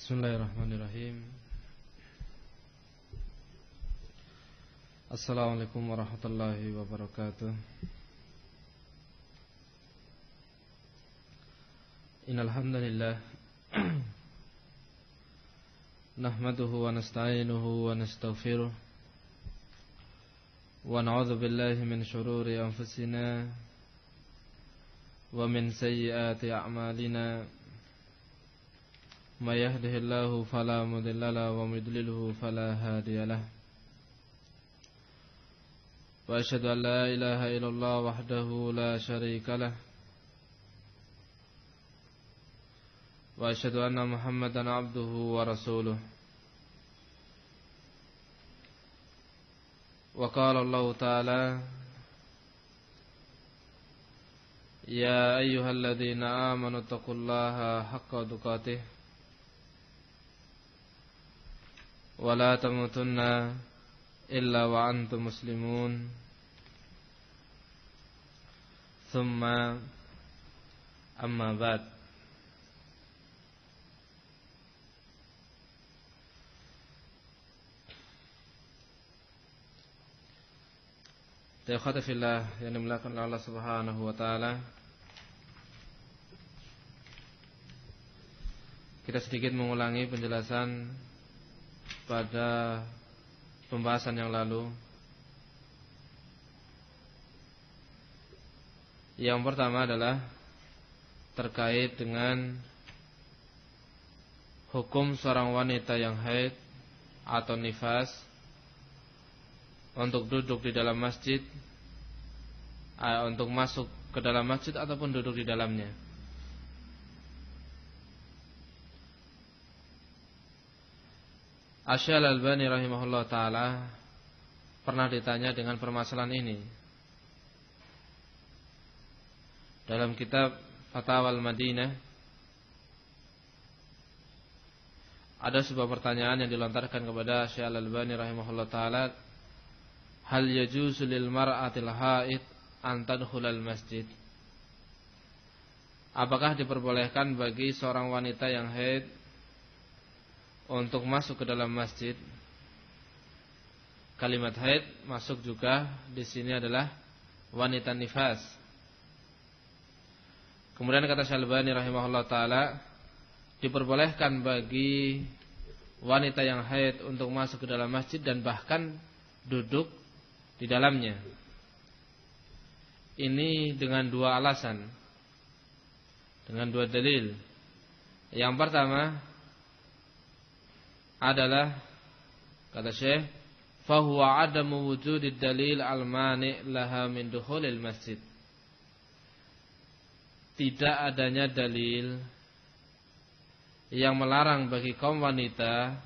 Bismillahirrahmanirrahim. Assalamualaikum warahmatullahi wabarakatuh. Innal hamdalillah nahmaduhu wa nasta'inuhu wa nastaghfiruh wa na'udzu billahi min shururi anfusina wa min sayyiati a'malina. May yahdihillahu fala mudilla lahu wa may yudlilhu fala hadiya lahu. Wa asyhadu an la ilaha illallah wahdahu la syarika lahu. Wa asyhadu anna Muhammadan abduhu wa rasuluh. Wa qala Allah ta'ala: Ya ayyuhalladzina amanu taqullaha haqqa tuqatih wa la tamutunna illa wa antum muslimun. Thumma amma ba'd. Ikhwati fillah yang dimuliakan Allah Subhanahu wa taala, kita sedikit mengulangi penjelasan pada pembahasan yang lalu. Yang pertama adalah terkait dengan hukum seorang wanita yang haid atau nifas untuk duduk di dalam masjid, untuk masuk ke dalam masjid ataupun duduk di dalamnya. Asy-Syaikh Al-Albani rahimahullah ta'ala pernah ditanya dengan permasalahan ini dalam kitab Fatawa Al-Madinah. Ada sebuah pertanyaan yang dilontarkan kepada Asy-Syaikh Al-Albani rahimahullah ta'ala: hal yajuzu lil mar'atil haid an tadkhulal masjid? Apakah diperbolehkan bagi seorang wanita yang haid untuk masuk ke dalam masjid? Kalimat haid masuk juga di sini adalah wanita nifas. Kemudian kata Asy-Syaikh Al-Albani rahimahullah taala, diperbolehkan bagi wanita yang haid untuk masuk ke dalam masjid dan bahkan duduk di dalamnya. Ini dengan dua alasan, dengan dua dalil. Yang pertama adalah, kata Syekh, fahuwa adamu wujudid dalil al-mani' laha min dukhulil masjid. Tidak adanya dalil yang melarang bagi kaum wanita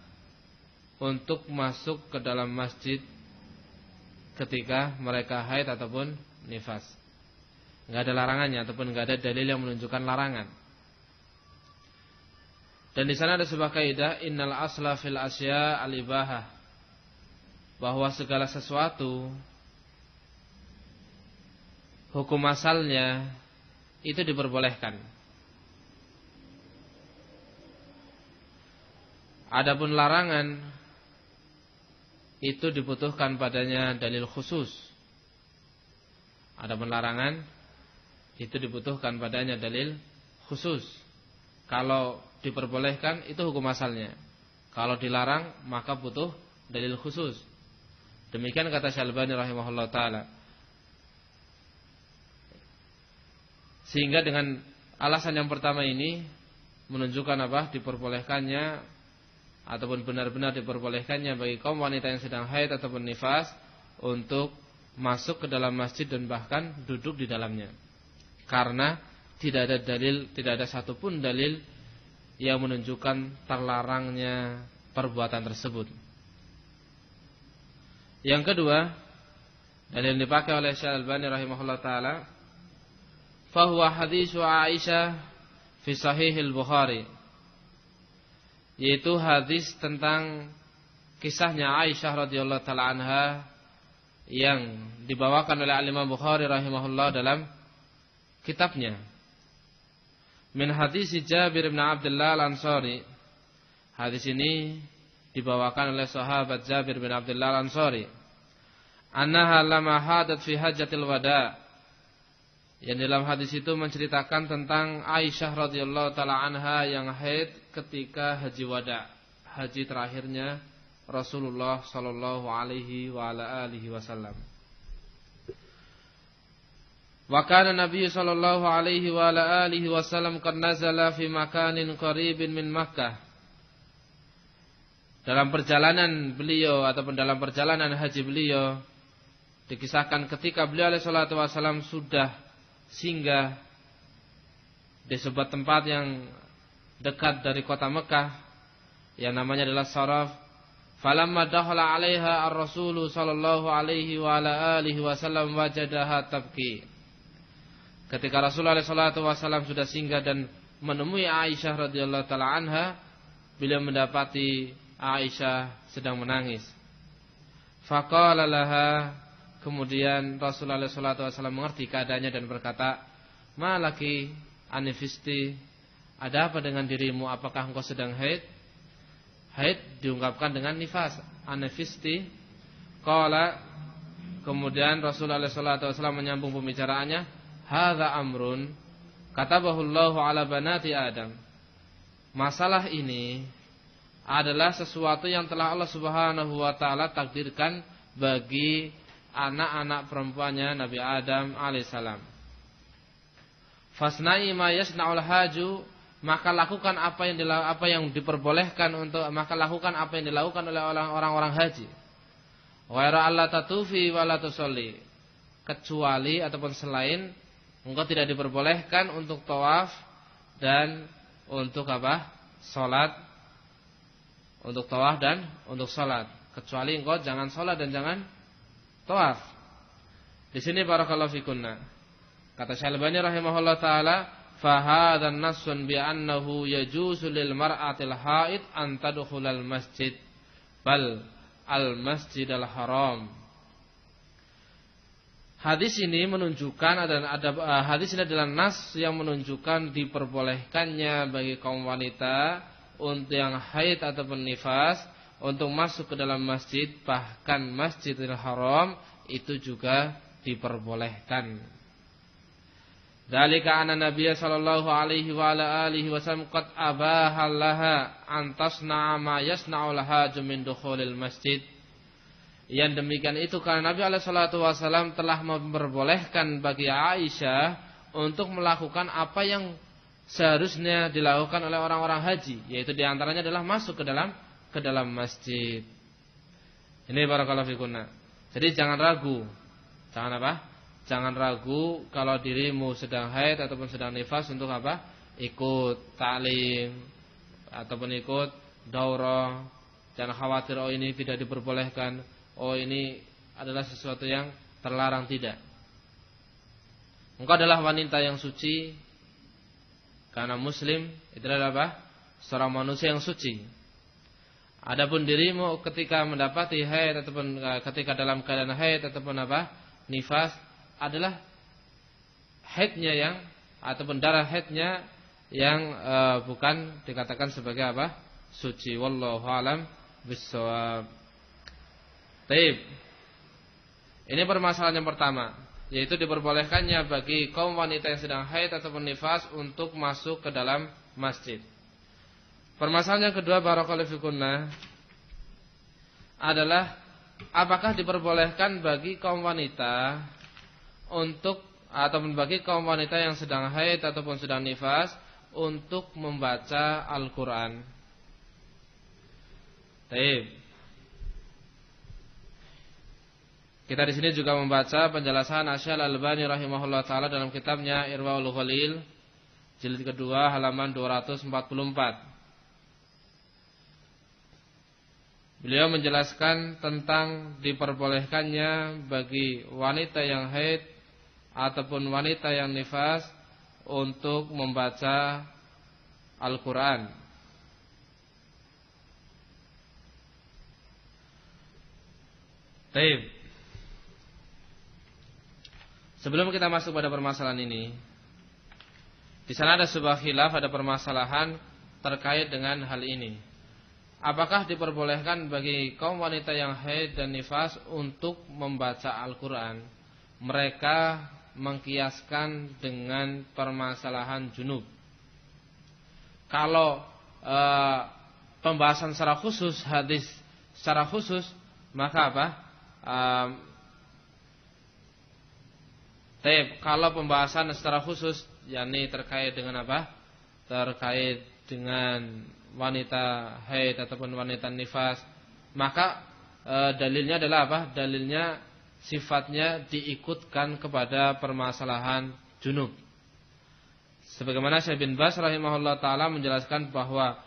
untuk masuk ke dalam masjid ketika mereka haid ataupun nifas. Enggak ada larangannya ataupun enggak ada dalil yang menunjukkan larangan. Dan di sana ada sebuah kaidah, innal asla fil asya al-ibahah, bahwa segala sesuatu hukum asalnya itu diperbolehkan. Adapun larangan itu dibutuhkan padanya dalil khusus. Adapun larangan itu dibutuhkan padanya dalil khusus. Kalau diperbolehkan itu hukum asalnya. Kalau dilarang maka butuh dalil khusus. Demikian kata Asy-Syaikh Al-Albani rahimahullah taala. Sehingga dengan alasan yang pertama ini menunjukkan apa? Diperbolehkannya ataupun benar-benar diperbolehkannya bagi kaum wanita yang sedang haid ataupun nifas untuk masuk ke dalam masjid dan bahkan duduk di dalamnya. Karena tidak ada dalil, tidak ada satupun dalil yang menunjukkan terlarangnya perbuatan tersebut. Yang kedua, dalil yang dipakai oleh Syekh Al-Albani rahimahullah taala, fahuwa haditsu Aisyah fi Sahihil Bukhari, yaitu hadis tentang kisahnya Aisyah radhiyallahu taala anha yang dibawakan oleh Imam Bukhari rahimahullah dalam kitabnya. Min hadis Jabir bin Abdullah Al-Ansari, Hadis ini dibawakan oleh sahabat Jabir bin Abdullah Al-Ansari. Annaha lamma hadat fi hajjatil wada. Yang dalam hadis itu menceritakan tentang Aisyah radhiyallahu taala anha yang haid ketika haji wada, haji terakhirnya Rasulullah sallallahu alaihi wa ala alihi wasallam. Wa kana Nabi sallallahu alaihi wa ala alihi wasallam qad nazala fi makanin qaribin min Makkah. Dalam perjalanan beliau ataupun dalam perjalanan haji beliau dikisahkan ketika beliau alaihi salatu wasallam sudah singgah di sebuah tempat yang dekat dari kota Mekah yang namanya adalah Saraf. Falamma dakhala 'alaiha ar-Rasul sallallahu alaihi wa ala alihi wasallam wajadaha tabki. Ketika Rasulullah sallallahu alaihi wasallam sudah singgah dan menemui Aisyah radhiyallahu taala anha, beliau mendapati Aisyah sedang menangis. Faqala laha, kemudian Rasulullah sallallahu alaihi wasallam mengerti keadaannya dan berkata, "Malaki anifisti, ada apa dengan dirimu? Apakah engkau sedang haid?" Haid diungkapkan dengan nifas, anifisti. Qala, kemudian Rasulullah sallallahu alaihi wasallam menyambung pembicaraannya, "Hadza amrun katabahu Allahu ala banati Adam." Masalah ini adalah sesuatu yang telah Allah Subhanahu wa taala takdirkan bagi anak-anak perempuannya Nabi Adam alaihissalam. Fasna'i ma yasna'ul haju, maka lakukan apa yang diperbolehkan untuk, maka lakukan apa yang dilakukan oleh orang-orang haji. Ghaira alla tatufi wa la tusalli, kecuali ataupun selain engkau tidak diperbolehkan untuk tawaf dan untuk apa? Salat. Untuk tawaf dan untuk salat, kecuali engkau jangan salat dan jangan tawaf. Di sini barakallahu fikunna. Kata Syalbani rahimahullah taala, fa hadzan nassun bi annahu yajuzu lil mar'atil haid an tadkhulal masjid bal al masjidal haram. Hadis ini menunjukkan hadis ini adalah nas yang menunjukkan diperbolehkannya bagi kaum wanita untuk yang haid ataupun nifas untuk masuk ke dalam masjid, bahkan Masjidil Haram itu juga diperbolehkan. Dzalika anna Nabiy sallallahu alaihi wa ala alihi wasallam qad abaha laha an tasna'a ma yasna'u laha min dukhulil masjid. Yang demikian itu karena Nabi alaihi salatu wasallam telah memperbolehkan bagi Aisyah untuk melakukan apa yang seharusnya dilakukan oleh orang-orang haji, yaitu diantaranya adalah masuk ke dalam masjid. Ini barakallahu fikunna. Jadi jangan ragu. Jangan apa? Jangan ragu kalau dirimu sedang haid ataupun sedang nifas untuk apa? Ikut ta'lim ataupun ikut daurah. Jangan khawatir oh ini tidak diperbolehkan, oh ini adalah sesuatu yang terlarang, tidak. Engkau adalah wanita yang suci. Karena muslim itu adalah apa? Seorang manusia yang suci. Adapun dirimu ketika mendapati haid ataupun ketika dalam keadaan haid ataupun apa? Nifas adalah haidnya yang ataupun darah haidnya yang bukan dikatakan sebagai apa? Suci. Wallahu alam bissawab. Baik. Ini permasalahan yang pertama, yaitu diperbolehkannya bagi kaum wanita yang sedang haid ataupun nifas untuk masuk ke dalam masjid. Permasalahan yang kedua barakallahu fikunna adalah apakah diperbolehkan bagi kaum wanita untuk ataupun bagi kaum wanita yang sedang haid ataupun sedang nifas untuk membaca Al-Qur'an. Baik. Kita di sini juga membaca penjelasan Asy-Syalbani rahimahullah taala dalam kitabnya Irwaul Ghalil jilid kedua halaman 244. Beliau menjelaskan tentang diperbolehkannya bagi wanita yang haid ataupun wanita yang nifas untuk membaca Al-Qur'an. Baik. Sebelum kita masuk pada permasalahan ini, di sana ada sebuah khilaf, ada permasalahan terkait dengan hal ini. apakah diperbolehkan bagi kaum wanita yang haid dan nifas untuk membaca Al-Quran? Mereka mengkiaskan dengan permasalahan junub. Kalau pembahasan secara khusus, hadis secara khusus, maka apa? Kalau pembahasan secara khusus, yakni terkait dengan apa? Terkait dengan wanita haid ataupun wanita nifas, maka dalilnya adalah apa? Dalilnya sifatnya diikutkan kepada permasalahan junub. Sebagaimana Syekh bin Baz rahimahullah taala menjelaskan bahwa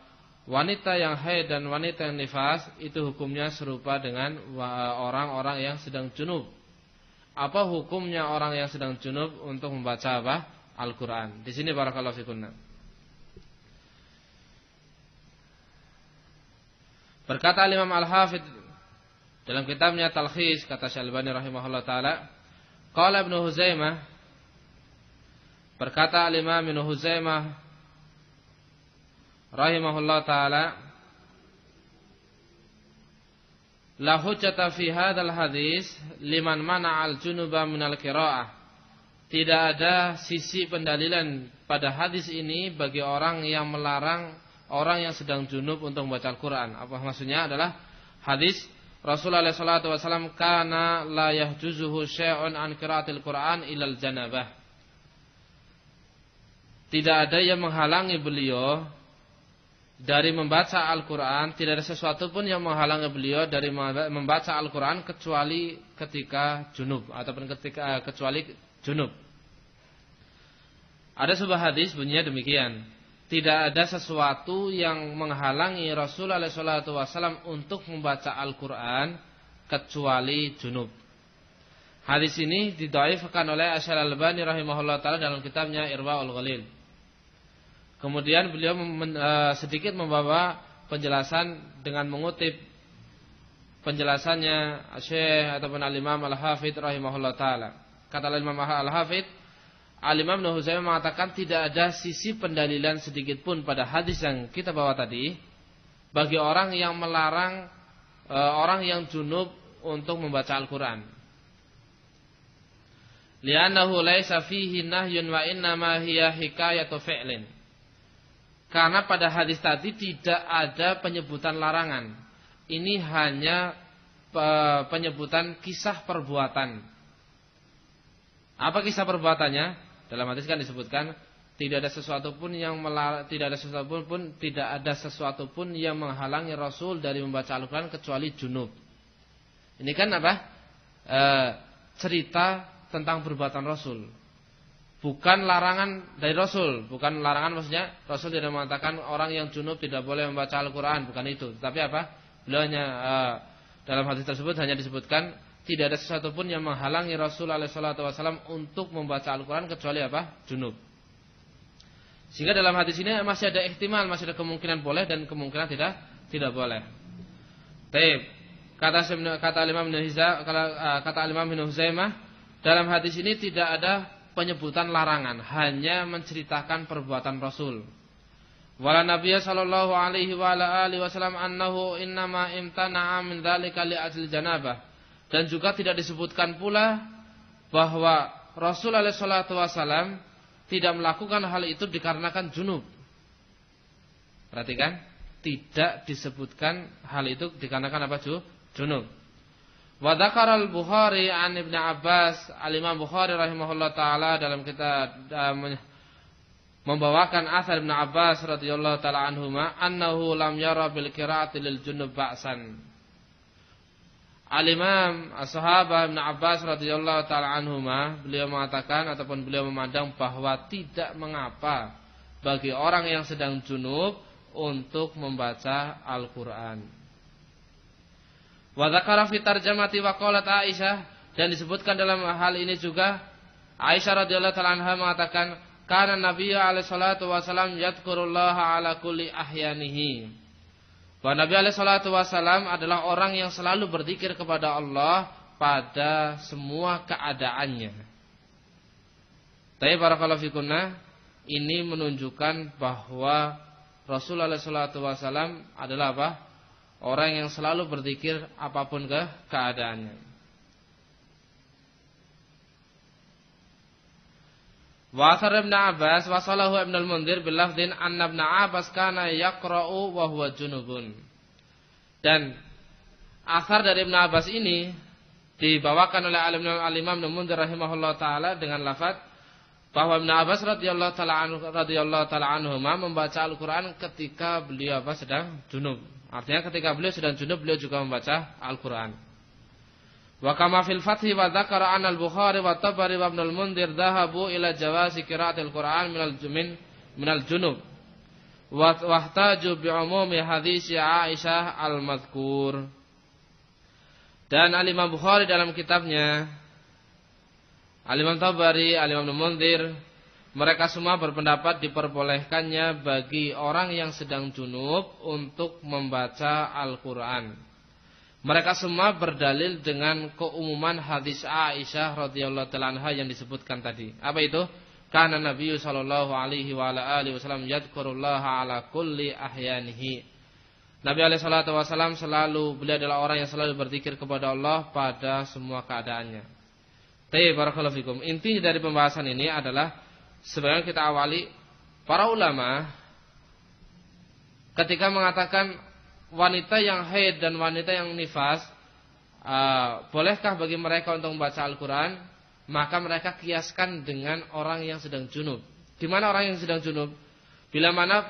wanita yang haid dan wanita yang nifas itu hukumnya serupa dengan orang-orang yang sedang junub. Apa hukumnya orang yang sedang junub untuk membaca apa? Al-Quran. Di sini barakallahu fikunna. Berkata Imam Al-Hafidh dalam kitabnya Talkhis, kata Syekh Albani rahimahullah taala, qala Ibnu Huzaimah, berkata Imam Ibnu Huzaimah rahimahullah taala, la hujjata fi hadzal hadis liman mana'al junuba minal qiraah. Tidak ada sisi pendalilan pada hadis ini bagi orang yang melarang orang yang sedang junub untuk membaca Al-Quran. Apa maksudnya? Adalah hadis Rasulullah SAW kana la yahjuzuhu syai'un an qiraatil Quran ilal janabah. Tidak ada yang menghalangi beliau dari membaca Al-Quran. Tidak ada sesuatu pun yang menghalangi beliau dari membaca Al-Quran kecuali ketika junub ataupun kecuali junub. Ada sebuah hadis bunyinya demikian. Tidak ada sesuatu yang menghalangi Rasulullah SAW untuk membaca Al-Quran kecuali junub. Hadis ini didhaifkan oleh Syekh Al-Albani rahimahullah taala dalam kitabnya Irwaul Ghalil. Kemudian beliau sedikit membawa penjelasan dengan mengutip penjelasannya Syekh ataupun Al-Imam Al-Hafidh rahimahullah taala. Kata Al-Imam Al-Hafidh, Al-Imam Ibnu Huzaimah mengatakan tidak ada sisi pendalilan sedikit pun pada hadis yang kita bawa tadi bagi orang yang melarang orang yang junub untuk membaca Al-Quran. Li'annahu laisa fihi nahyun wa innama hiya hikayatu fi'lin. Karena pada hadis tadi tidak ada penyebutan larangan. Ini hanya penyebutan kisah perbuatan. Apa kisah perbuatannya? Dalam hadis kan disebutkan tidak ada sesuatu pun yang tidak ada sesuatu pun yang menghalangi Rasul dari membaca Al-Quran kecuali junub. Ini kan apa? Cerita tentang perbuatan Rasul. Bukan larangan dari Rasul. Bukan larangan maksudnya Rasul tidak mengatakan orang yang junub tidak boleh membaca Al-Quran. Bukan itu. Tapi apa? Beliau hanya dalam hadis tersebut hanya disebutkan tidak ada sesuatu pun yang menghalangi Rasulullah SAW untuk membaca Al-Quran kecuali apa? Junub. Sehingga dalam hadis ini masih ada ihtimal, masih ada kemungkinan boleh dan kemungkinan tidak boleh. Baik. Kata Imam Ibnu Huzaimah, dalam hadis ini tidak ada penyebutan larangan, hanya menceritakan perbuatan Rasul. Wala Nabiyya sallallahu alaihi wa ala alihi wasallam annahu innama imtana'a min dzalika li ajli janabah. Dan juga tidak disebutkan pula bahwa Rasulullah SAW tidak melakukan hal itu dikarenakan junub. Perhatikan, tidak disebutkan hal itu dikarenakan apa? Junub. Wa dzakara al-Bukhari an Ibnu Abbas, Al-Imam Bukhari rahimahullah taala dalam kitab membawakan asar Ibnu Abbas radhiyallahu taala anhuma annahu lam yara bil qiraati lil junub ba'san. Al-Imam As-Sahabah Ibnu Abbas radhiyallahu taala anhuma, beliau mengatakan ataupun beliau memandang bahwa tidak mengapa bagi orang yang sedang junub untuk membaca Al-Qur'an. Wa dzakara fi tarjamati wa qalat Aisyah, dan disebutkan dalam hal ini juga Aisyah radhiyallahu taala anha mengatakan kana Nabi alaihi salatu wasallam yadhkurullaha ala kulli ahyanihi. Bahwa Nabi SAW adalah orang yang selalu berzikir kepada Allah pada semua keadaannya. Tapi barakallahu fikunna, ini menunjukkan bahwa Rasulullah SAW adalah apa? orang yang selalu berzikir apapun keadaannya. Wa athar Ibn Abbas wa salahu Ibn al-Mundhir bil lafdhin anna Ibn Abbas kana yaqra'u wa huwa junubun. Dan athar dari Ibn Abbas ini dibawakan oleh Al-Imam Ibn Mundhir rahimahullah taala dengan lafaz bahwa Ibn Abbas radhiyallahu taala anhuma membaca Al-Qur'an ketika beliau sedang junub. Artinya ketika beliau sedang junub beliau juga membaca Al-Qur'an. Wa kama fil fathi wa dzakara an al-Bukhari wa Tabari wa Ibn al-Mundhir dhahabu ila jawazi qira'atil Qur'an minal junub wa wahtaju bi umumi hadits Aisyah al-madhkur. Dan Al-Imam Bukhari dalam kitabnya, Al-Imam Tabari, Al-Imam Ibn Mundhir, mereka semua berpendapat diperbolehkannya bagi orang yang sedang junub untuk membaca Al-Qur'an. Mereka semua berdalil dengan keumuman hadis Aisyah radhiyallahu taala anha yang disebutkan tadi. Apa itu? Kana Nabi sallallahu alaihi wa ala alihi wasallam yadhkurullaha ala kulli ahyanihi. Nabi alaihi salatu wasallam beliau adalah orang yang selalu berzikir kepada Allah pada semua keadaannya. Tapi barakallahu fikum. Inti dari pembahasan ini adalah sebenarnya kita awali para ulama ketika mengatakan wanita yang haid dan wanita yang nifas, bolehkah bagi mereka untuk membaca Al-Quran? Maka mereka kiaskan dengan orang yang sedang junub. Di mana orang yang sedang junub? Bila mana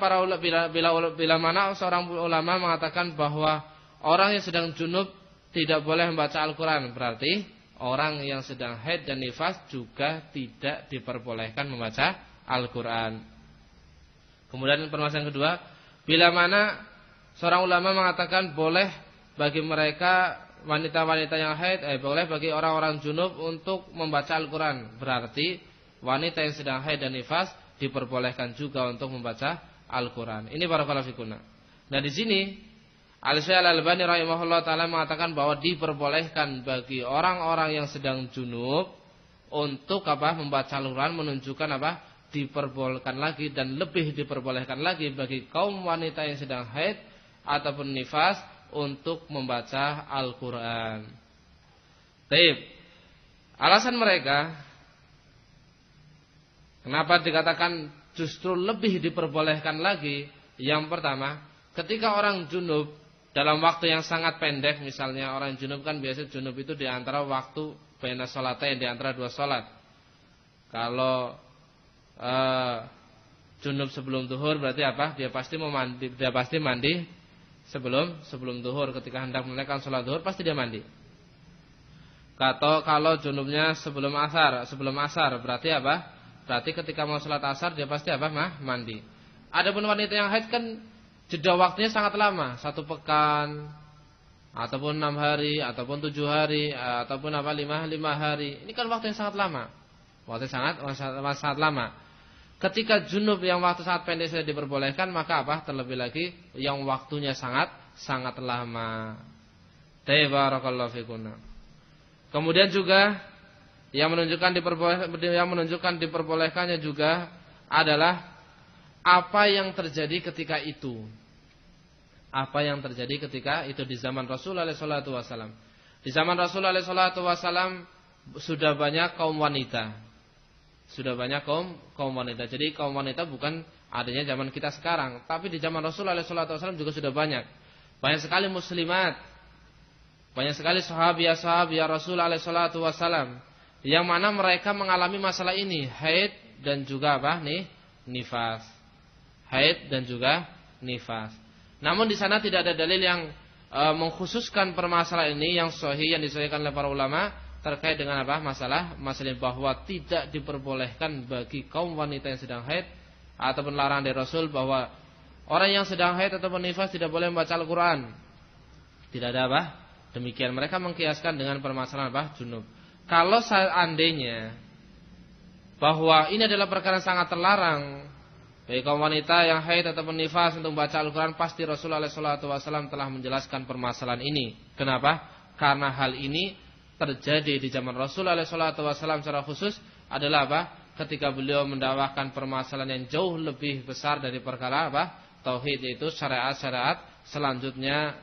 seorang ulama mengatakan bahwa orang yang sedang junub tidak boleh membaca Al-Quran, berarti orang yang sedang haid dan nifas juga tidak diperbolehkan membaca Al-Quran. Kemudian permasalahan kedua, bila mana seorang ulama mengatakan boleh bagi mereka wanita-wanita yang haid, boleh bagi orang-orang junub untuk membaca Al-Quran. Berarti wanita yang sedang haid dan nifas diperbolehkan juga untuk membaca Al-Quran. Ini barakallahu fikunna. Nah di sini Al-Syekh Al-Albani rahimahullah taala mengatakan bahwa diperbolehkan bagi orang-orang yang sedang junub untuk membaca Al-Quran, menunjukkan diperbolehkan lagi dan lebih diperbolehkan lagi bagi kaum wanita yang sedang haid ataupun nifas untuk membaca Al-Quran. Taib. Alasan mereka kenapa dikatakan justru lebih diperbolehkan lagi? Yang pertama, ketika orang junub dalam waktu yang sangat pendek, misalnya orang junub kan biasa junub itu di antara waktu baina sholatain, di antara dua sholat. Kalau junub sebelum zuhur berarti apa? Dia pasti mandi sebelum zuhur. Ketika hendak menunaikan sholat zuhur pasti dia mandi. Kalau junubnya sebelum asar berarti apa? Berarti ketika mau sholat asar dia pasti mandi. Adapun wanita yang haid kan jeda waktunya sangat lama, 1 pekan ataupun 6 hari ataupun 7 hari ataupun 5 hari. Ini kan waktu yang sangat lama. Waktu sangat lama. Ketika junub yang waktu sangat pendek sudah diperbolehkan, maka terlebih lagi yang waktunya sangat lama. Barakallahu fikunna. Kemudian juga yang menunjukkan diperbolehkannya juga adalah apa yang terjadi ketika itu. Apa yang terjadi ketika itu di zaman Rasulullah sallallahu alaihi wasallam. Di zaman Rasulullah sallallahu alaihi wasallam sudah banyak kaum wanita. Sudah banyak kaum wanita. Jadi kaum wanita bukan adanya zaman kita sekarang, tapi di zaman Rasulullah sallallahu alaihi wasallam juga sudah banyak. Banyak sekali muslimat. Banyak sekali sahabiah Rasulullah sallallahu alaihi wasallam yang mana mereka mengalami masalah ini, haid dan juga nifas. Haid dan juga nifas. Namun di sana tidak ada dalil yang mengkhususkan permasalahan ini yang sahih yang disahihkan oleh para ulama terkait dengan masalah bahwa tidak diperbolehkan bagi kaum wanita yang sedang haid ataupun larangan dari Rasul bahwa orang yang sedang haid ataupun nifas tidak boleh membaca Al-Quran. Tidak ada demikian. Mereka mengkiaskan dengan permasalahan junub. Kalau seandainya bahwa ini adalah perkara sangat terlarang bagi kaum wanita yang haid ataupun nifas untuk membaca Al-Quran, pasti Rasulullah SAW telah menjelaskan permasalahan ini. Kenapa? Karena hal ini terjadi di zaman Rasulullah SAW secara khusus adalah ketika beliau mendakwahkan permasalahan yang jauh lebih besar dari perkara tauhid, yaitu syariat-syariat selanjutnya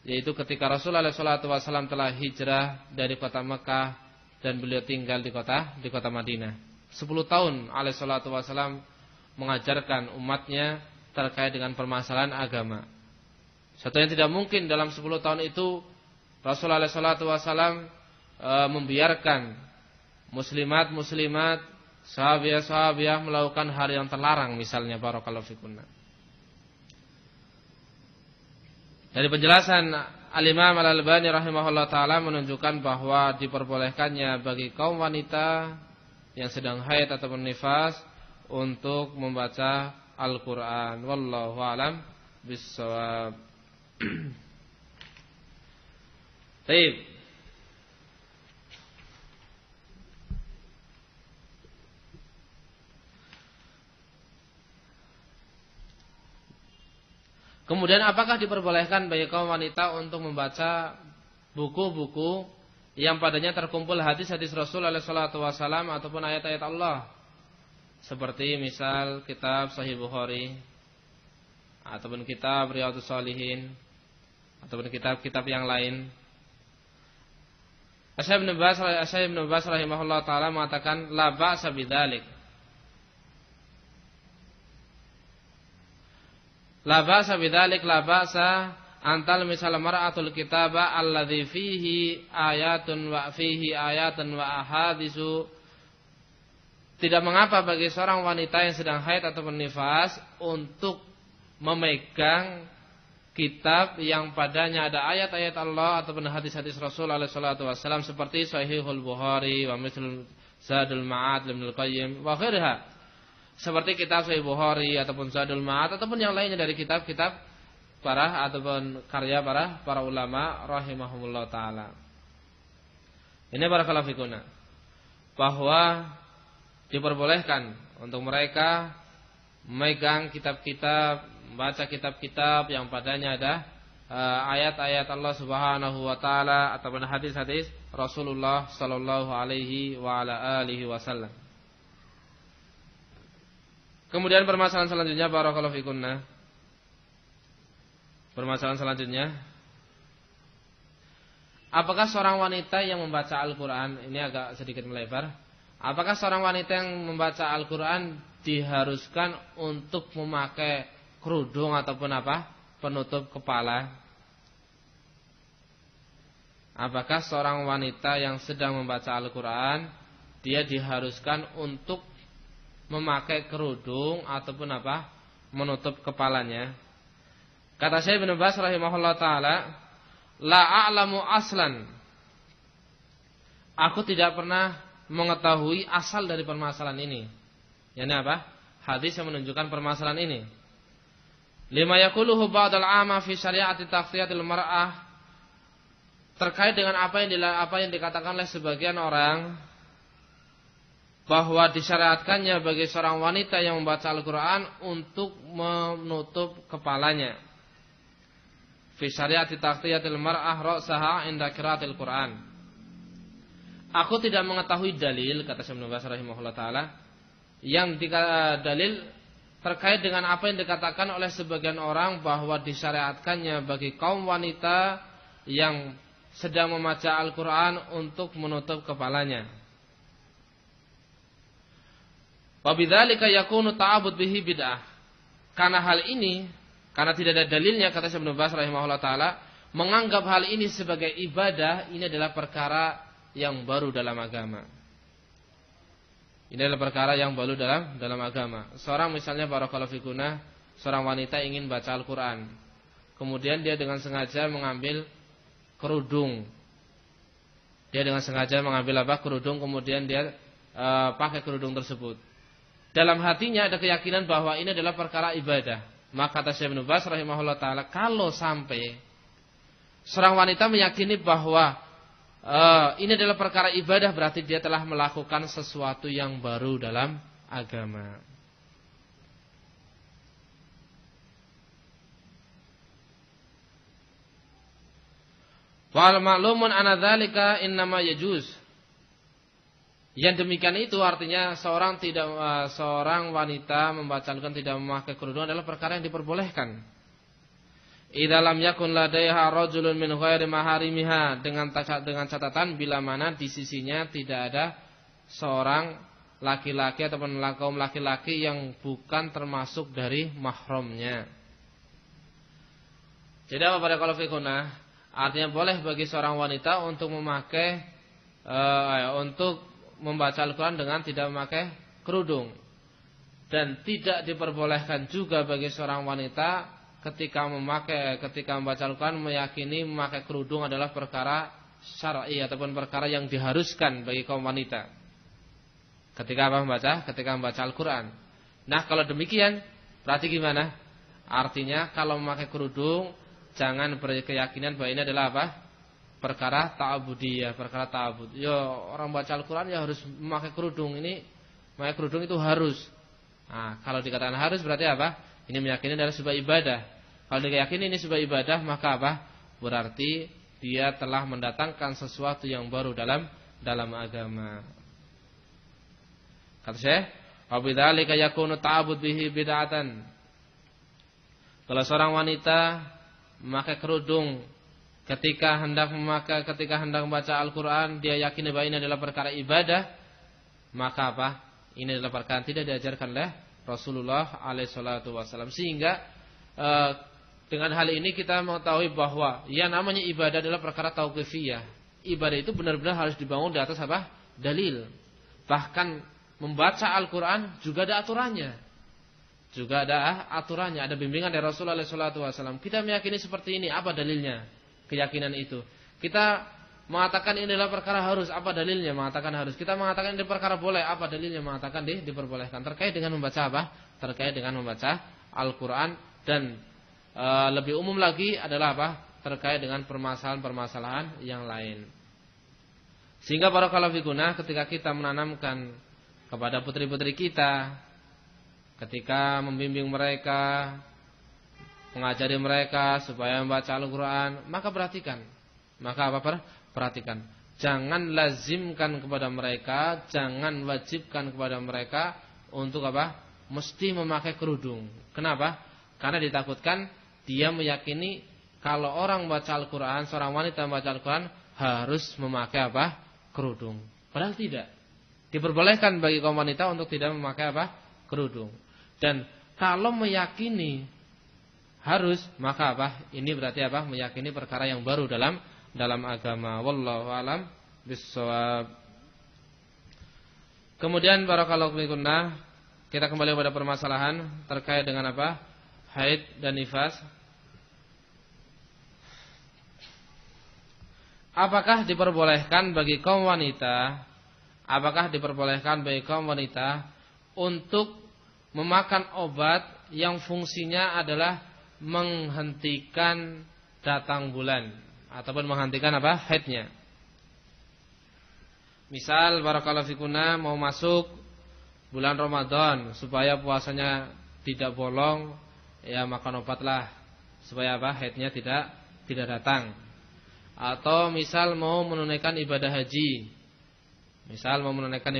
yaitu ketika Rasulullah SAW telah hijrah dari kota Mekah dan beliau tinggal di kota Madinah. 10 tahun SAW mengajarkan umatnya terkait dengan permasalahan agama. Satu yang tidak mungkin dalam 10 tahun itu Rasulullah SAW membiarkan muslimat, sahabiah melakukan hal yang terlarang, misalnya barakallahu fikunna. Dari penjelasan Al-Imam Al-Albani rahimahullah ta'ala menunjukkan bahwa diperbolehkannya bagi kaum wanita yang sedang haid ataupun nifas untuk membaca Al-Quran. Wallahu a'lam bissawab. Baik. Kemudian apakah diperbolehkan bagi kaum wanita untuk membaca buku-buku yang padanya terkumpul hadis-hadis Rasul sallallahu alaihi wasallam ataupun ayat-ayat Allah? Seperti misal kitab Sahih Bukhari ataupun kitab Riyadhus Shalihin ataupun kitab-kitab yang lain. Syekh Ibnu Baz rahimahullah taala mengatakan la ba'sa bidzalik. La ba'sa bidzalik, la ba'sa antal misal mar'atul kitaba alladzi fihi ayatun wa ahadisu. Tidak mengapa bagi seorang wanita yang sedang haid ataupun nifas untuk memegang kitab yang padanya ada ayat-ayat Allah ataupun hadis-hadis Rasul alaihi salatu wasallam seperti Sahihul Bukhari wa misal Zadul Ma'ad Ibnu Al-Qayyim wa ghairiha. Seperti kitab Sahih Bukhari ataupun Zadul Ma'ad ataupun yang lainnya dari kitab-kitab ataupun karya para ulama rahimahumullah taala. Ini barakallahu fikuna, bahwa diperbolehkan untuk mereka memegang kitab-kitab, membaca kitab-kitab yang padanya ada ayat-ayat Allah Subhanahu wa taala ataupun hadis-hadis Rasulullah sallallahu alaihi wa ala alihi wasallam. Kemudian permasalahan selanjutnya barakallahu fikunna. Permasalahan selanjutnya, apakah seorang wanita yang membaca Al-Qur'an, ini agak sedikit melebar. Apakah seorang wanita yang membaca Al-Qur'an diharuskan untuk memakai kerudung ataupun penutup kepala? Apakah seorang wanita yang sedang membaca Al-Qur'an dia diharuskan untuk memakai kerudung ataupun menutup kepalanya? Kata Syekh Ibnu Baz rahimahullah taala, la a'lamu aslan. Aku tidak pernah mengetahui asal dari permasalahan ini. Yani hadis yang menunjukkan permasalahan ini. Lima yaquluhu ba'dal 'ama fi syari'ati taghtiyatil mar'ah, terkait dengan apa yang dikatakan oleh sebagian orang bahwa disyariatkannya bagi seorang wanita yang membaca Al-Quran untuk menutup kepalanya. Fi syari'ati taghtiyatil mar'ah ra'saha inda qiraatil Quran. Aku tidak mengetahui dalil, kata Syekh Ibnu Baz rahimahullah taala, yang dalil terkait dengan apa yang dikatakan oleh sebagian orang bahwa disyariatkannya bagi kaum wanita yang sedang membaca Al-Quran untuk menutup kepalanya. Wabidzalika yakunu ta'abbud bihi bid'ah. Karena hal ini, karena tidak ada dalilnya, kata Syekh Ibnu Baz rahimahullah taala, menganggap hal ini sebagai ibadah, ini adalah perkara yang baru dalam agama. Ini adalah perkara yang baru dalam agama. Seorang misalnya barakallahu fikunah, seorang wanita ingin baca Al-Qur'an. Kemudian dia dengan sengaja mengambil kerudung. Dia dengan sengaja mengambil kerudung, kemudian dia pakai kerudung tersebut. Dalam hatinya ada keyakinan bahwa ini adalah perkara ibadah. Maka kata Syekh Ibnu Baz rahimahullah taala, kalau sampai seorang wanita meyakini bahwa ini adalah perkara ibadah, berarti dia telah melakukan sesuatu yang baru dalam agama. Wal ma'lumun anna dzalika innama yajuz. Yang demikian itu artinya seorang wanita membaca Al-Quran tidak memakai kerudung adalah perkara yang diperbolehkan. idza lam yakun ladaiha rajulun min ghairi maharimiha, dengan catatan bila mana di sisinya tidak ada seorang laki-laki ataupun kaum laki-laki yang bukan termasuk dari mahramnya. Jadi apa para kalafikuna? Artinya boleh bagi seorang wanita untuk memakai untuk membaca Al-Quran dengan tidak memakai kerudung. Dan tidak diperbolehkan juga bagi seorang wanita ketika membaca Al-Quran meyakini memakai kerudung adalah perkara syar'i ataupun perkara yang diharuskan bagi kaum wanita. Ketika membaca Al-Quran. Nah, kalau demikian berarti gimana? Artinya kalau memakai kerudung jangan berkeyakinan bahwa ini adalah apa? Perkara ta'abudiyah, perkara ta'abud. Ya, orang baca Al-Quran ya harus memakai kerudung. Ini memakai kerudung itu harus. Nah, kalau dikatakan harus berarti apa? Ini meyakini adalah sebuah ibadah. Kalau diyakini ini sebuah ibadah, maka apa? Berarti dia telah mendatangkan sesuatu yang baru dalam agama. Kata Syekh, wa bidzalika yakunu ta'abbud bihi bid'atan. Kalau seorang wanita memakai kerudung ketika hendak membaca Al-Quran, dia yakini bahwa ini adalah perkara ibadah, maka apa? Ini adalah perkara yang tidak diajarkan oleh Rasulullah SAW. Sehingga dengan hal ini kita mengetahui bahwa yang namanya ibadah adalah perkara tauqifiyah. Ibadah itu benar-benar harus dibangun di atas apa? Dalil. Bahkan membaca Al-Quran juga ada aturannya. Ada bimbingan dari Rasulullah SAW. Kita meyakini seperti ini, apa dalilnya? Keyakinan itu. Kita mengatakan ini adalah perkara harus, apa dalilnya? Mengatakan harus. Kita mengatakan ini perkara boleh, apa dalilnya? Mengatakan diperbolehkan. Terkait dengan membaca apa? Terkait dengan membaca Al-Quran. Dan lebih umum lagi adalah apa? Terkait dengan permasalahan-permasalahan yang lain. Sehingga barakallahu fikunah, ketika kita menanamkan kepada putri-putri kita, ketika membimbing mereka, mengajari mereka supaya membaca Al-Quran, maka perhatikan. Perhatikan. Jangan lazimkan kepada mereka, jangan wajibkan kepada mereka untuk apa? Mesti memakai kerudung. Kenapa? Karena ditakutkan dia meyakini kalau orang baca Al-Quran, seorang wanita membaca Al-Quran harus memakai apa? Kerudung. Padahal tidak. Diperbolehkan bagi kaum wanita untuk tidak memakai apa? Kerudung. Dan kalau meyakini harus, maka apa? Ini berarti apa? Meyakini perkara yang baru dalam agama. Wallahu a'lam bishawab. Kemudian barakallahu fikunna, kita kembali pada permasalahan terkait dengan apa? Haid dan nifas. Apakah diperbolehkan bagi kaum wanita? Apakah diperbolehkan bagi kaum wanita untuk memakan obat yang fungsinya adalah menghentikan datang bulan ataupun menghentikan apa? Haidnya. Misal barakallahu fikunna mau masuk bulan Ramadan supaya puasanya tidak bolong, ya makan obatlah supaya apa? Haidnya tidak datang. Atau misal mau menunaikan ibadah haji. Misal mau menunaikan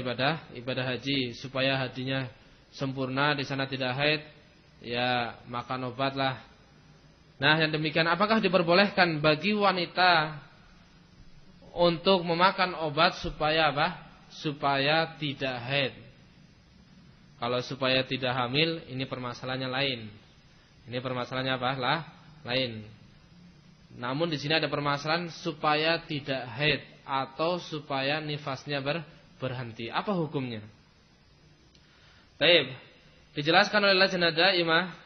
ibadah haji supaya hajinya sempurna, di sana tidak haid, ya makan obatlah. Nah, yang demikian apakah diperbolehkan bagi wanita untuk memakan obat supaya apa? Supaya tidak haid. Kalau supaya tidak hamil, ini permasalahannya lain. Ini permasalahannya apa? Lain. Namun di sini ada permasalahan supaya tidak haid atau supaya nifasnya berhenti. Apa hukumnya? Baik, dijelaskan oleh Lajnah Daimah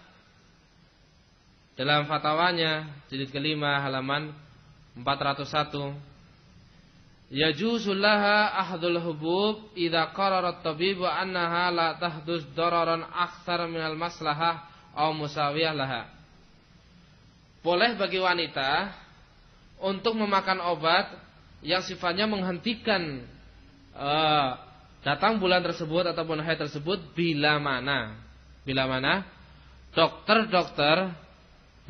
dalam fatwanya jilid kelima halaman 401. Yajuzul laha ahdul hubub idza qarara at-tabib annaha la tahdus dararan aktsar minal maslahah aw musawiyah laha. Boleh bagi wanita untuk memakan obat yang sifatnya menghentikan datang bulan tersebut ataupun haid tersebut bila mana dokter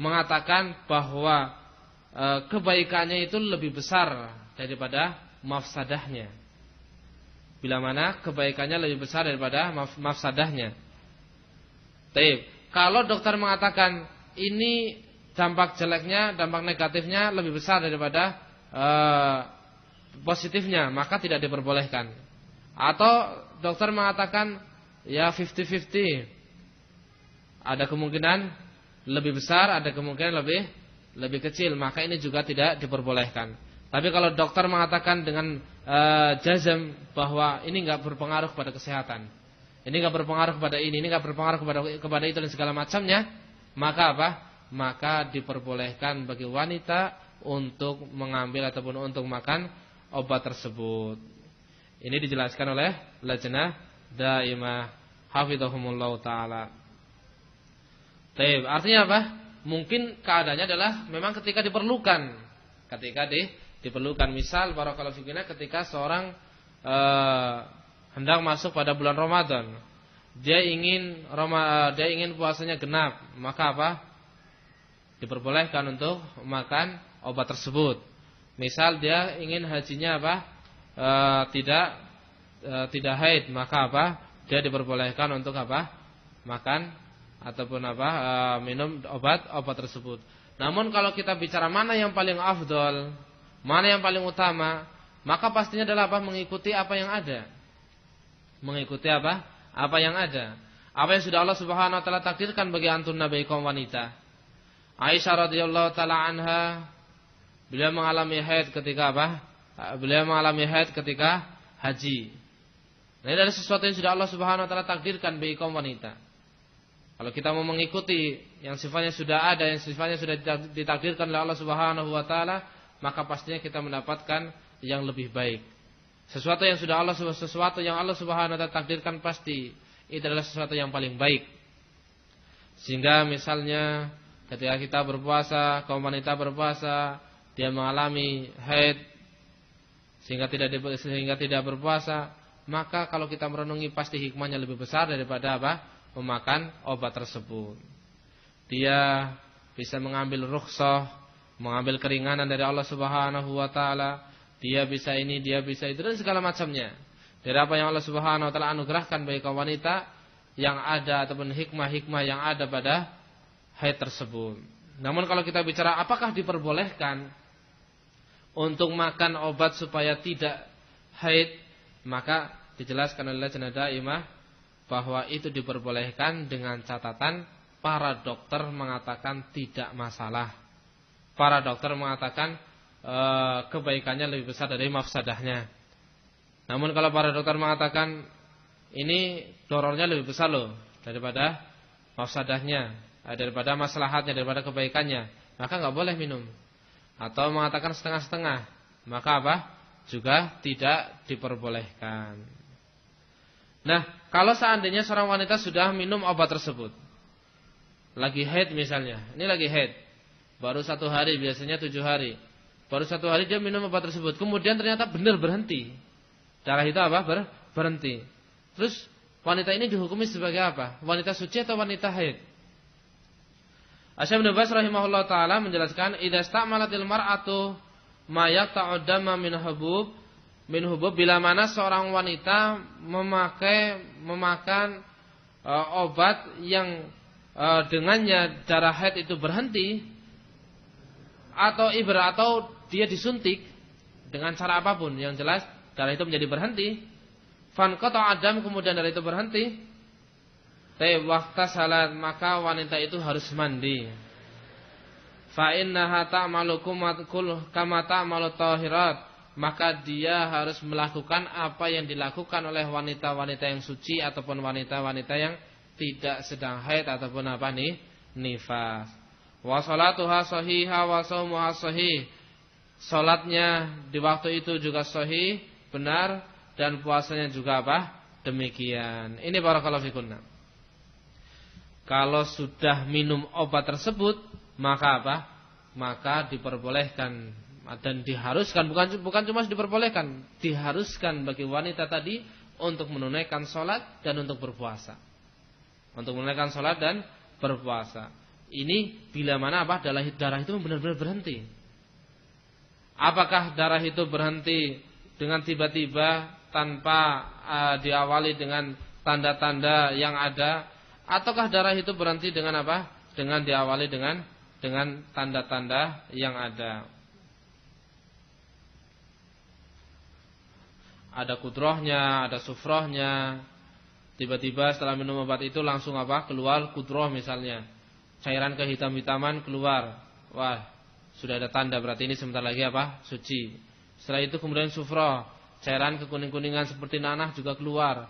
mengatakan bahwa kebaikannya itu lebih besar daripada mafsadahnya. Bila mana kebaikannya lebih besar daripada mafsadahnya. Baik, kalau dokter mengatakan ini dampak jeleknya, dampak negatifnya lebih besar daripada positifnya, maka tidak diperbolehkan. Atau dokter mengatakan ya 50-50, ada kemungkinan lebih besar, ada kemungkinan lebih kecil, maka ini juga tidak diperbolehkan. Tapi kalau dokter mengatakan dengan jazm bahwa ini enggak berpengaruh kepada kesehatan, ini enggak berpengaruh kepada ini enggak berpengaruh kepada itu dan segala macamnya, maka apa? Maka diperbolehkan bagi wanita untuk mengambil ataupun untuk makan obat tersebut. Ini dijelaskan oleh Lajnah Daimah hafizahumullah taala. Baik, artinya apa? Mungkin keadaannya adalah memang ketika diperlukan. Diperlukan, misal barakallahu fikina ketika seorang hendak masuk pada bulan Ramadan, dia ingin puasanya genap, maka apa? Diperbolehkan untuk makan obat tersebut. Misal dia ingin hajinya apa? Tidak haid, maka apa? Dia diperbolehkan untuk apa? Makan ataupun apa? Minum obat tersebut. Namun kalau kita bicara mana yang paling afdol, mana yang paling utama, maka pastinya adalah apa? Mengikuti apa yang ada. Mengikuti apa? Apa yang ada. Apa yang sudah Allah Subhanahu wa taala takdirkan bagi antum nabi kaum wanita. Aisyah radhiyallahu taala anha, beliau mengalami haid ketika apa? Beliau mengalami haid ketika haji. Nah, ini adalah sesuatu yang sudah Allah Subhanahu wa taala takdirkan bagi kaum wanita. Kalau kita mau mengikuti yang sifatnya sudah ada, yang sifatnya sudah ditakdirkan oleh Allah Subhanahu wa taala, maka pastinya kita mendapatkan yang lebih baik. Sesuatu yang Allah Subhanahu wa taala takdirkan pasti itu adalah sesuatu yang paling baik. Sehingga misalnya ketika kita berpuasa, kaum wanita berpuasa, dia mengalami haid sehingga tidak berpuasa, maka kalau kita merenungi pasti hikmahnya lebih besar daripada apa? Memakan obat tersebut. Dia bisa mengambil rukhsah, mengambil keringanan dari Allah Subhanahu wa taala. Dia bisa ini, dia bisa itu dan segala macamnya. Dari apa yang Allah Subhanahu wa taala anugerahkan bagi kaum wanita yang ada ataupun hikmah-hikmah yang ada pada haid tersebut. Namun kalau kita bicara apakah diperbolehkan untuk makan obat supaya tidak haid, maka dijelaskan oleh Lajnah Daimah bahwa itu diperbolehkan dengan catatan para dokter mengatakan tidak masalah. Para dokter mengatakan kebaikannya lebih besar dari mafsadahnya. Namun kalau para dokter mengatakan ini dorornya lebih besar loh daripada mafsadahnya, daripada maslahatnya, daripada kebaikannya, maka nggak boleh minum. Atau mengatakan setengah-setengah, maka apa? Juga tidak diperbolehkan. Nah, kalau seandainya seorang wanita sudah minum obat tersebut, lagi haid misalnya, ini lagi haid, baru 1 hari, biasanya 7 hari, baru 1 hari dia minum obat tersebut, kemudian ternyata benar berhenti, darah itu apa? Berhenti. Terus wanita ini dihukumi sebagai apa? Wanita suci atau wanita haid? Asy-Syaikh Ibnu Baz rahimahullah taala menjelaskan, idza istamalatil mar'atu ma yaqta'u damma min hubub, bila mana seorang wanita memakan obat yang dengannya darah haid itu berhenti, atau dia disuntik dengan cara apapun, yang jelas darah itu menjadi berhenti, fanqata adam, kemudian darah itu berhenti, waktu salat, maka wanita itu harus mandi. Fa innaha ta'malu kama ta'malu tahirat, maka dia harus melakukan apa yang dilakukan oleh wanita-wanita yang suci ataupun wanita-wanita yang tidak sedang haid ataupun apa nih? Nifas. Wa salatuha shahihah wa shaumuha shahih. Salatnya di waktu itu juga sahih, benar, dan puasanya juga apa? Demikian. Ini barakallahu fikunna. Kalau sudah minum obat tersebut, maka apa? Maka diperbolehkan dan diharuskan, bukan cuma diperbolehkan, diharuskan bagi wanita tadi untuk menunaikan sholat dan untuk berpuasa. Untuk menunaikan sholat dan berpuasa. Ini bila mana apa? Darah itu benar-benar berhenti. Apakah darah itu berhenti dengan tiba-tiba tanpa diawali dengan tanda-tanda yang ada, ataukah darah itu berhenti dengan apa? Dengan diawali dengan dengan tanda-tanda yang ada. Ada kudrohnya, ada sufrohnya. Tiba-tiba setelah minum obat itu langsung apa? Keluar kudroh misalnya. Cairan kehitam-hitaman keluar. Wah, sudah ada tanda berarti ini sebentar lagi apa? Suci. Setelah itu kemudian sufroh. Cairan kekuning-kuningan seperti nanah juga keluar.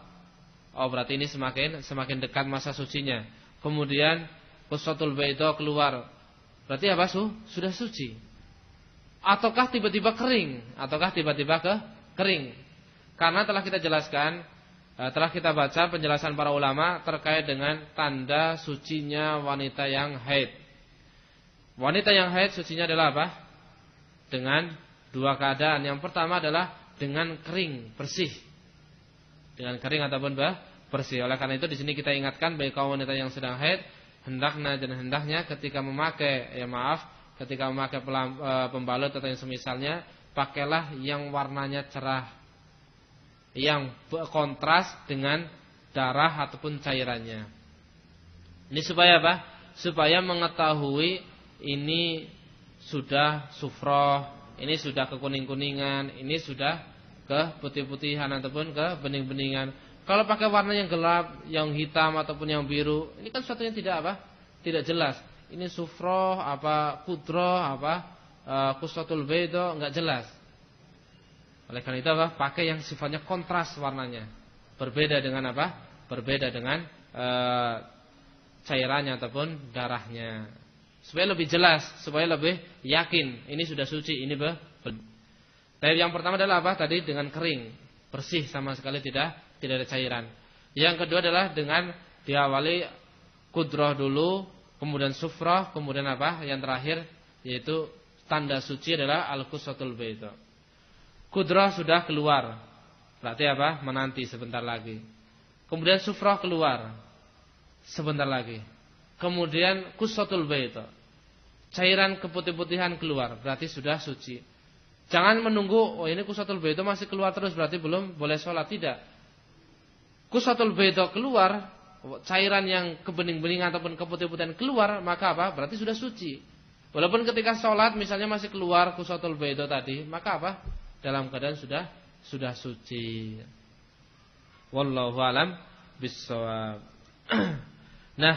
Oh, berarti ini semakin dekat masa sucinya. Kemudian qussatul bayda keluar. Berarti apa? Sudah suci. Ataukah tiba-tiba kering? Ataukah tiba-tiba kering? Karena telah kita jelaskan, telah kita baca penjelasan para ulama terkait dengan tanda sucinya wanita yang haid. Wanita yang haid sucinya adalah apa? Dengan dua keadaan. Yang pertama adalah dengan kering, bersih. Dengan kering ataupun bersih. Oleh karena itu di sini kita ingatkan bagi kaum wanita yang sedang haid, hendaknya ketika memakai, ketika memakai pembalut atau yang semisalnya, pakailah yang warnanya cerah, yang kontras dengan darah ataupun cairannya. Ini supaya apa? Supaya mengetahui ini sudah sufroh, ini sudah kekuning-kuningan, ini sudah ke putih-putihan ataupun ke bening-beningan. Kalau pakai warna yang gelap, yang hitam ataupun yang biru, ini kan suatu yang tidak apa? Tidak jelas. Ini sufroh, apa kudroh, apa qussatul bayda, enggak jelas. Oleh karena itu apa? Pakai yang sifatnya kontras warnanya. Berbeda dengan apa? Berbeda dengan cairannya ataupun darahnya. Supaya lebih jelas, supaya lebih yakin ini sudah suci, ini Tapi yang pertama adalah apa? Tadi dengan kering, bersih sama sekali tidak ada cairan. Yang kedua adalah dengan diawali kudroh dulu, kemudian sufrah, kemudian apa? Yang terakhir yaitu tanda suci adalah al-qussatul bayda. Kudroh sudah keluar, berarti apa? Menanti sebentar lagi. Kemudian sufrah keluar, sebentar lagi. Kemudian qussatul bayda, cairan keputih-putihan keluar, berarti sudah suci. Jangan menunggu, oh ini qussatul bayda masih keluar terus, berarti belum boleh sholat. Tidak. Qussatul bayda keluar, cairan yang kebening-beningan ataupun keputih-putihan keluar, maka apa? Berarti sudah suci. Walaupun ketika sholat misalnya masih keluar qussatul bayda tadi, maka apa? Dalam keadaan sudah suci. Wallahu alam bissawab. Nah,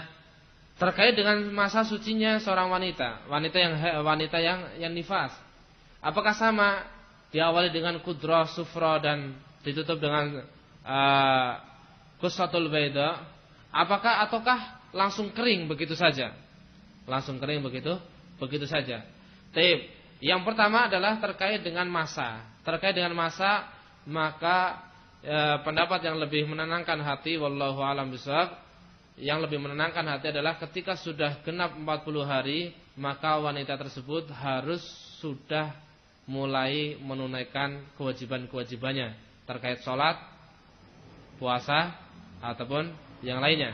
terkait dengan masa sucinya seorang wanita yang nifas, apakah sama diawali dengan kudroh, sufra dan ditutup dengan qussatul bayda? Ataukah langsung kering begitu saja? Langsung kering begitu saja. Taib. Yang pertama adalah terkait dengan masa. Terkait dengan masa, maka pendapat yang lebih menenangkan hati, wallahu alam bishawab, yang lebih menenangkan hati adalah ketika sudah genap 40 hari, maka wanita tersebut harus sudah mulai menunaikan kewajiban-kewajibannya terkait sholat, puasa ataupun yang lainnya.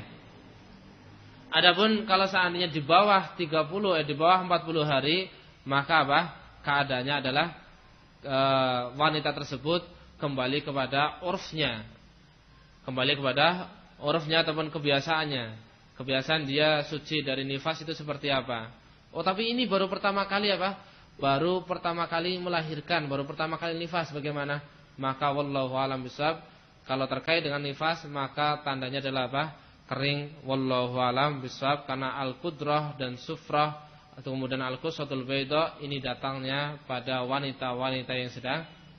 Adapun kalau seandainya di bawah 40 di bawah 40 hari, maka apa? Keadaannya adalah wanita tersebut kembali kepada urfnya. Kembali kepada urfnya ataupun kebiasaannya. Kebiasaan dia suci dari nifas itu seperti apa? Oh, tapi ini baru pertama kali apa? Baru pertama kali melahirkan, baru pertama kali nifas, bagaimana? Maka wallahu alam bishawab, kalau terkait dengan nifas maka tandanya adalah apa? Kering, wallahu alam bishawab, karena al-qudrah dan sufrah atau kemudian al-qussatul bayda ini datangnya pada wanita-wanita yang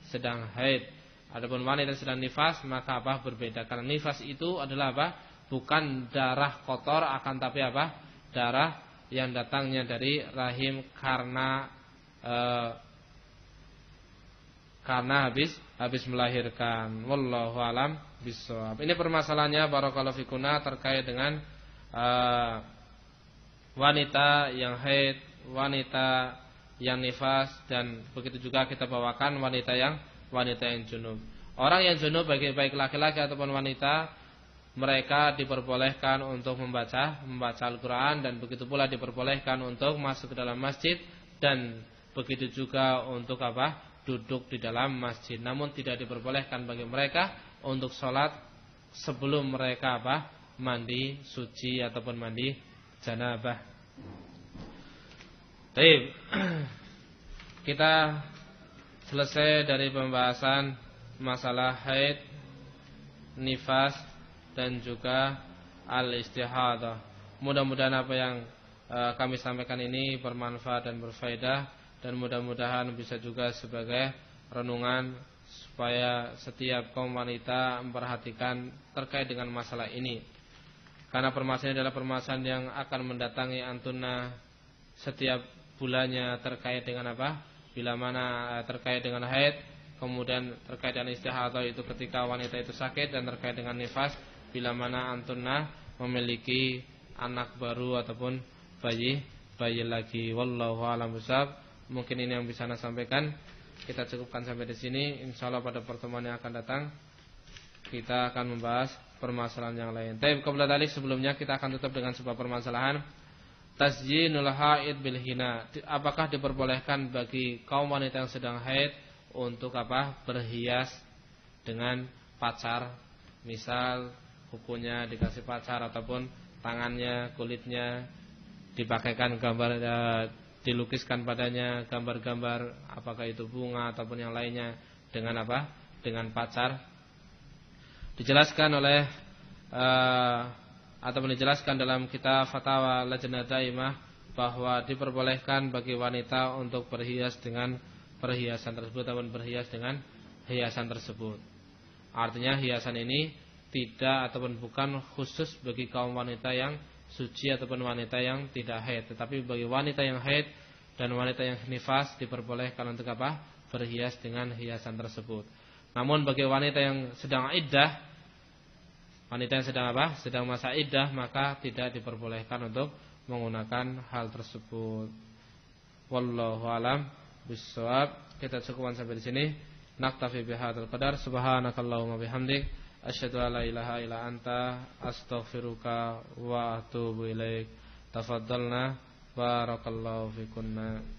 sedang haid. Adapun wanita yang sedang nifas maka apa? Berbeda. Karena nifas itu adalah apa? Bukan darah kotor, akan tapi apa? Darah yang datangnya dari rahim karena habis melahirkan. Wallahu alam bishawab. Ini permasalahannya barakallahu fikuna terkait dengan wanita yang haid, wanita yang nifas, dan begitu juga kita bawakan wanita yang junub. Orang yang junub baik laki-laki ataupun wanita, mereka diperbolehkan untuk membaca Al-Quran, dan begitu pula diperbolehkan untuk masuk ke dalam masjid, dan begitu juga untuk apa? Duduk di dalam masjid. Namun tidak diperbolehkan bagi mereka untuk sholat sebelum mereka apa? Mandi suci ataupun mandi janabah. Baik. Kita selesai dari pembahasan masalah haid, nifas dan juga al-istihadah. Mudah-mudahan apa yang kami sampaikan ini bermanfaat dan berfaedah, dan mudah-mudahan bisa juga sebagai renungan supaya setiap kaum wanita memperhatikan terkait dengan masalah ini. Karena permasalahan ini adalah permasalahan yang akan mendatangi antuna setiap bulannya terkait dengan apa? Bila mana terkait dengan haid, kemudian terkait dengan istihadah itu ketika wanita itu sakit, dan terkait dengan nifas bila mana antuna memiliki anak baru ataupun bayi lagi. Wallahu a'lam bishawab. Mungkin ini yang bisa saya sampaikan. Kita cukupkan sampai di sini. Insyaallah pada pertemuan yang akan datang kita akan membahas permasalahan yang lain. Tapi qabla dzalik, sebelumnya kita akan tutup dengan sebuah permasalahan. Tazyinul haid bil hina. Apakah diperbolehkan bagi kaum wanita yang sedang haid untuk apa? Berhias dengan pacar. Misal kukunya dikasih pacar, ataupun tangannya, kulitnya dipakaikan gambar, dilukiskan padanya gambar-gambar, apakah itu bunga ataupun yang lainnya, dengan apa? Dengan pacar. Dijelaskan oleh ataupun dijelaskan dalam kitab Fatawa Lajnah Daimah bahwa diperbolehkan bagi wanita untuk berhias dengan perhiasan tersebut ataupun berhias dengan hiasan tersebut. Artinya hiasan ini tidak ataupun bukan khusus bagi kaum wanita yang suci ataupun wanita yang tidak haid, tetapi bagi wanita yang haid dan wanita yang nifas diperbolehkan untuk apa? Berhias dengan hiasan tersebut. Namun bagi wanita yang sedang iddah, wanita yang sedang apa? Sedang masa iddah, maka tidak diperbolehkan untuk menggunakan hal tersebut. Wallahu a'lam bishawab. Kita cukupkan sampai di sini. Naktafi bihadzal qadar. Subhanakallahumma bihamdik, asyhadu an la ilaha illa anta, astaghfiruka wa atubu ilaik. Tafadhalna, barakallahu fikunna.